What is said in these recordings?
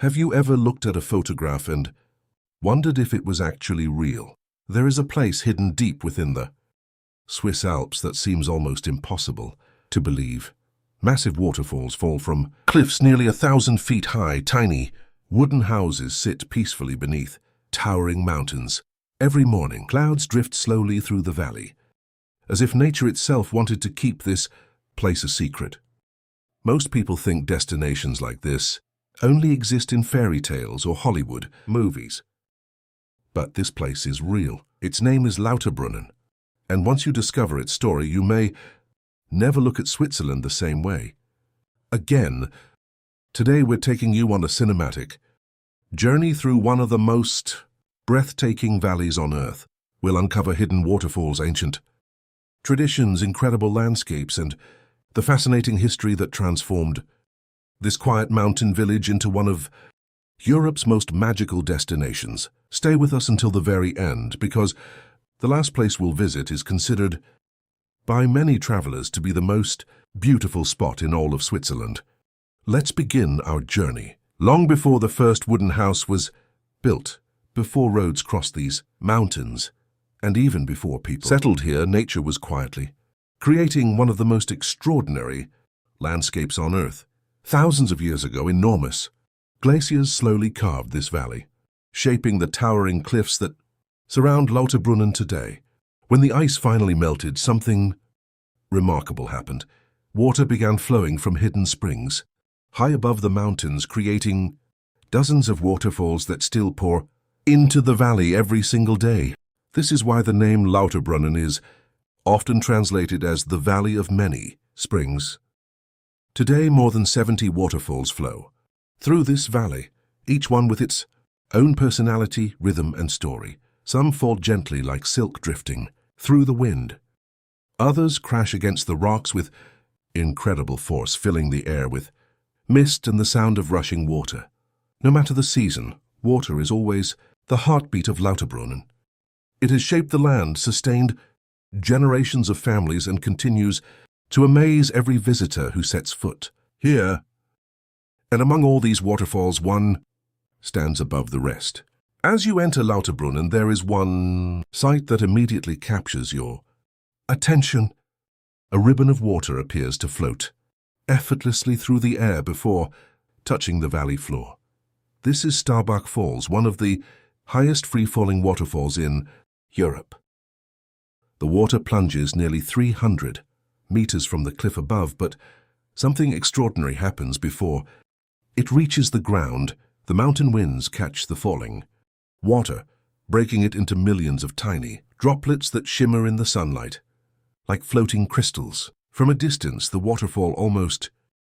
Have you ever looked at a photograph and wondered if it was actually real? There is a place hidden deep within the Swiss Alps that seems almost impossible to believe. Massive waterfalls fall from cliffs nearly 1,000 feet high. Tiny wooden houses sit peacefully beneath towering mountains. Every morning, clouds drift slowly through the valley, as if nature itself wanted to keep this place a secret. Most people think destinations like this only exist in fairy tales or Hollywood movies. But this place is real. Its name is Lauterbrunnen, and once you discover its story, you may never look at Switzerland the same way again. Today we're taking you on a cinematic journey through one of the most breathtaking valleys on Earth. We'll uncover hidden waterfalls, ancient traditions, incredible landscapes, and the fascinating history that transformed this quiet mountain village into one of Europe's most magical destinations. Stay with us until the very end, because the last place we'll visit is considered by many travelers to be the most beautiful spot in all of Switzerland. Let's begin our journey. Long before the first wooden house was built, before roads crossed these mountains, and even before people settled here, nature was quietly creating one of the most extraordinary landscapes on Earth. Thousands of years ago, enormous glaciers slowly carved this valley, shaping the towering cliffs that surround Lauterbrunnen today. When the ice finally melted, something remarkable happened. Water began flowing from hidden springs high above the mountains, creating dozens of waterfalls that still pour into the valley every single day. This is why the name Lauterbrunnen is often translated as the Valley of Many Springs. Today, more than 70 waterfalls flow through this valley, each one with its own personality, rhythm, and story. Some fall gently like silk drifting through the wind. Others crash against the rocks with incredible force, filling the air with mist and the sound of rushing water. No matter the season, water is always the heartbeat of Lauterbrunnen. It has shaped the land, sustained generations of families, and continues to amaze every visitor who sets foot here. And among all these waterfalls, one stands above the rest. As you enter Lauterbrunnen, there is one sight that immediately captures your attention. A ribbon of water appears to float effortlessly through the air before touching the valley floor. This is Staubbach Falls, one of the highest free-falling waterfalls in Europe. The water plunges nearly 300 meters from the cliff above, but something extraordinary happens before it reaches the ground. The mountain winds catch the falling water, breaking it into millions of tiny droplets that shimmer in the sunlight like floating crystals. From a distance, the waterfall almost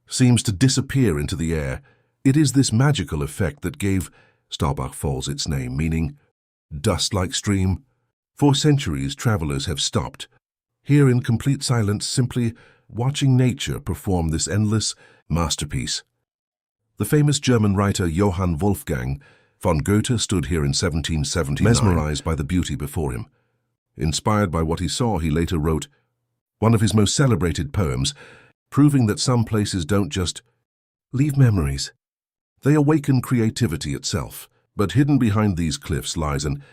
seems to disappear into the air. It is this magical effect that gave Staubbach Falls its name, meaning dust-like stream. For centuries, travelers have stopped here in complete silence, simply watching nature perform this endless masterpiece. The famous German writer Johann Wolfgang von Goethe stood here in 1779, mesmerized by the beauty before him. Inspired by what he saw, he later wrote one of his most celebrated poems, proving that some places don't just leave memories. They awaken creativity itself. But hidden behind these cliffs lies an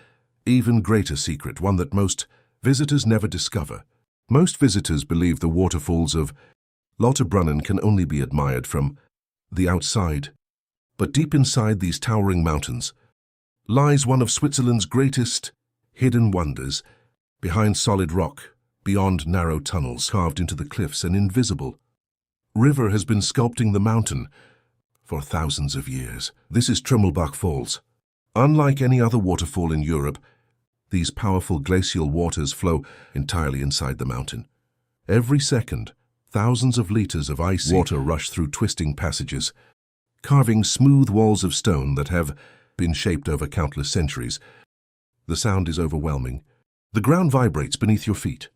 even greater secret, one that most visitors never discover. Most visitors believe the waterfalls of Lauterbrunnen can only be admired from the outside. But deep inside these towering mountains lies one of Switzerland's greatest hidden wonders. Behind solid rock, beyond narrow tunnels carved into the cliffs, an invisible river has been sculpting the mountain for thousands of years. This is Trümmelbach Falls. Unlike any other waterfall in Europe, these powerful glacial waters flow entirely inside the mountain. Every second, thousands of liters of icy water rush through twisting passages, carving smooth walls of stone that have been shaped over countless centuries. The sound is overwhelming. The ground vibrates beneath your feet.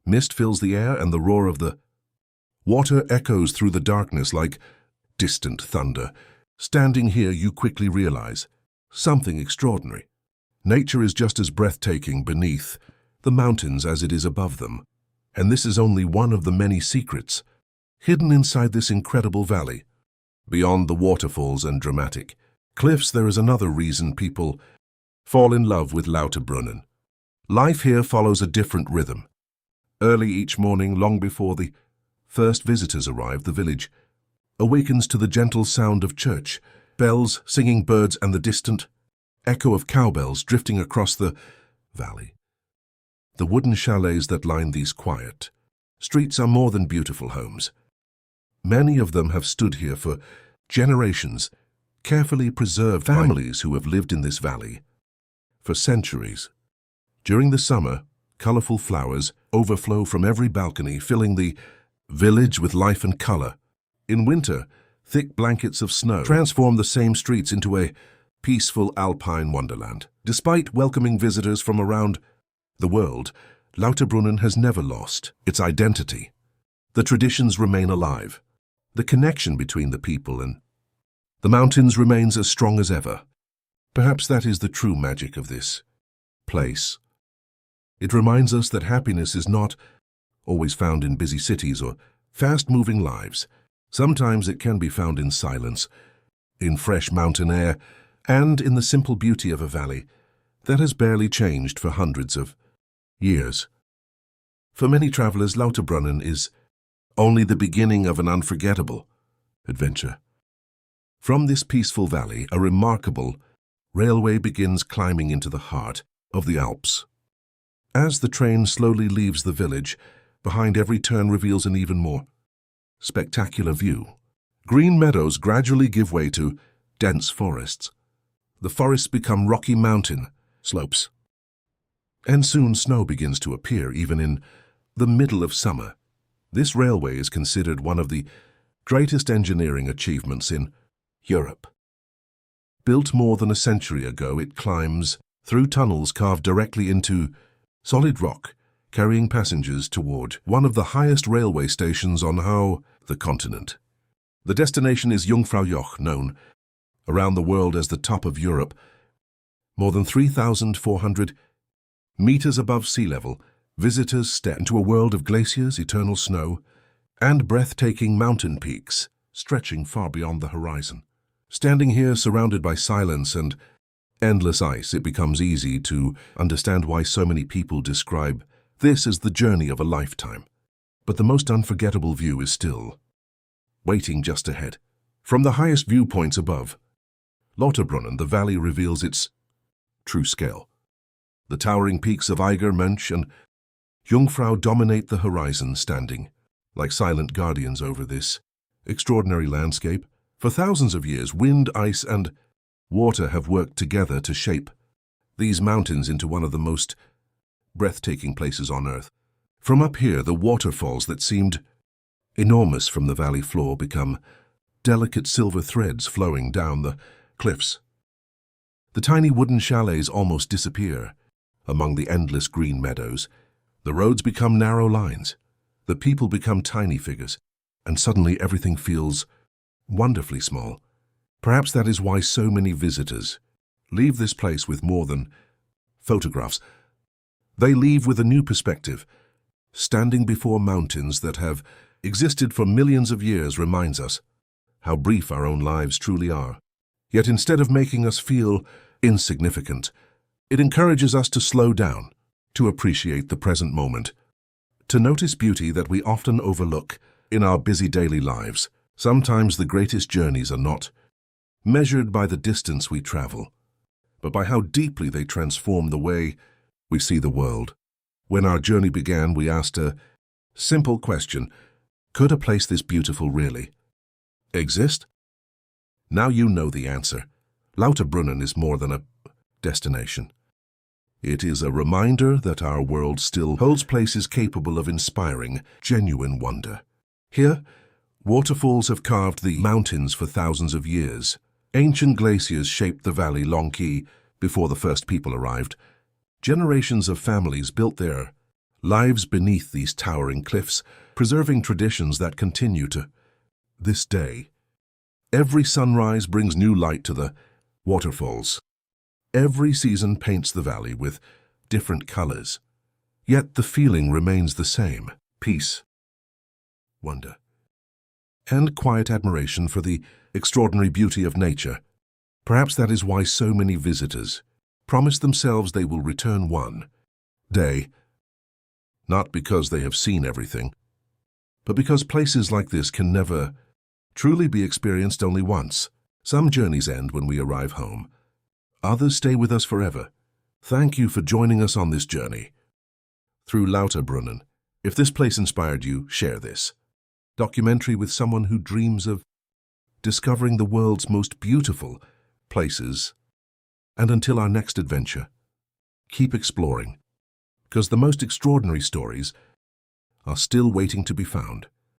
Mist fills the air, and the roar of the water echoes through the darkness like distant thunder. Standing here, you quickly realize something extraordinary. Nature is just as breathtaking beneath the mountains as it is above them. And this is only one of the many secrets hidden inside this incredible valley. Beyond the waterfalls and dramatic cliffs, there is another reason people fall in love with Lauterbrunnen. Life here follows a different rhythm. Early each morning, long before the first visitors arrive, the village awakens to the gentle sound of church bells, singing birds, and the distant echo of cowbells drifting across the valley. The wooden chalets that line these quiet streets are more than beautiful homes. Many of them have stood here for generations, carefully preserved families who have lived in this valley for centuries. During the summer, colorful flowers overflow from every balcony, filling the village with life and color. In winter, thick blankets of snow transform the same streets into a peaceful alpine wonderland. Despite welcoming visitors from around the world, Lauterbrunnen has never lost its identity. The traditions remain alive. The connection between the people and the mountains remains as strong as ever. Perhaps that is the true magic of this place. It reminds us that happiness is not always found in busy cities or fast-moving lives. Sometimes it can be found in silence, in fresh mountain air, and in the simple beauty of a valley that has barely changed for hundreds of years. For many travelers, Lauterbrunnen is only the beginning of an unforgettable adventure. From this peaceful valley, a remarkable railway begins climbing into the heart of the Alps. As the train slowly leaves the village, behind every turn reveals an even more spectacular view. Green meadows gradually give way to dense forests. The forests become rocky mountain slopes. And soon snow begins to appear even in the middle of summer. This railway is considered one of the greatest engineering achievements in Europe. Built more than a century ago, it climbs through tunnels carved directly into solid rock, carrying passengers toward one of the highest railway stations on the continent. The destination is Jungfraujoch, known around the world as the top of Europe. More than 3,400 meters above sea level, visitors step into a world of glaciers, eternal snow, and breathtaking mountain peaks stretching far beyond the horizon. Standing here surrounded by silence and endless ice, it becomes easy to understand why so many people describe this as the journey of a lifetime. But the most unforgettable view is still waiting just ahead. From the highest viewpoints above Lauterbrunnen, the valley reveals its true scale. The towering peaks of Eiger, Mönch, and Jungfrau dominate the horizon, standing like silent guardians over this extraordinary landscape. For thousands of years, wind, ice, and water have worked together to shape these mountains into one of the most breathtaking places on Earth. From up here, the waterfalls that seemed enormous from the valley floor become delicate silver threads flowing down the cliffs. The tiny wooden chalets almost disappear among the endless green meadows. The roads become narrow lines. The people become tiny figures, and suddenly everything feels wonderfully small. Perhaps that is why so many visitors leave this place with more than photographs. They leave with a new perspective. Standing before mountains that have existed for millions of years reminds us how brief our own lives truly are. Yet instead of making us feel insignificant, it encourages us to slow down, to appreciate the present moment, to notice beauty that we often overlook in our busy daily lives. Sometimes the greatest journeys are not measured by the distance we travel, but by how deeply they transform the way we see the world. When our journey began, we asked a simple question: could a place this beautiful really exist? Now you know the answer. Lauterbrunnen is more than a destination. It is a reminder that our world still holds places capable of inspiring genuine wonder. Here, waterfalls have carved the mountains for thousands of years. Ancient glaciers shaped the valley long before the first people arrived. Generations of families built their lives beneath these towering cliffs, preserving traditions that continue to this day. Every sunrise brings new light to the waterfalls. Every season paints the valley with different colors. Yet the feeling remains the same: peace, wonder, and quiet admiration for the extraordinary beauty of nature. Perhaps that is why so many visitors promise themselves they will return one day, not because they have seen everything, but because places like this can never truly be experienced only once. Some journeys end when we arrive home. Others stay with us forever. Thank you for joining us on this journey through Lauterbrunnen. If this place inspired you, share this documentary with someone who dreams of discovering the world's most beautiful places. And until our next adventure, keep exploring, because the most extraordinary stories are still waiting to be found.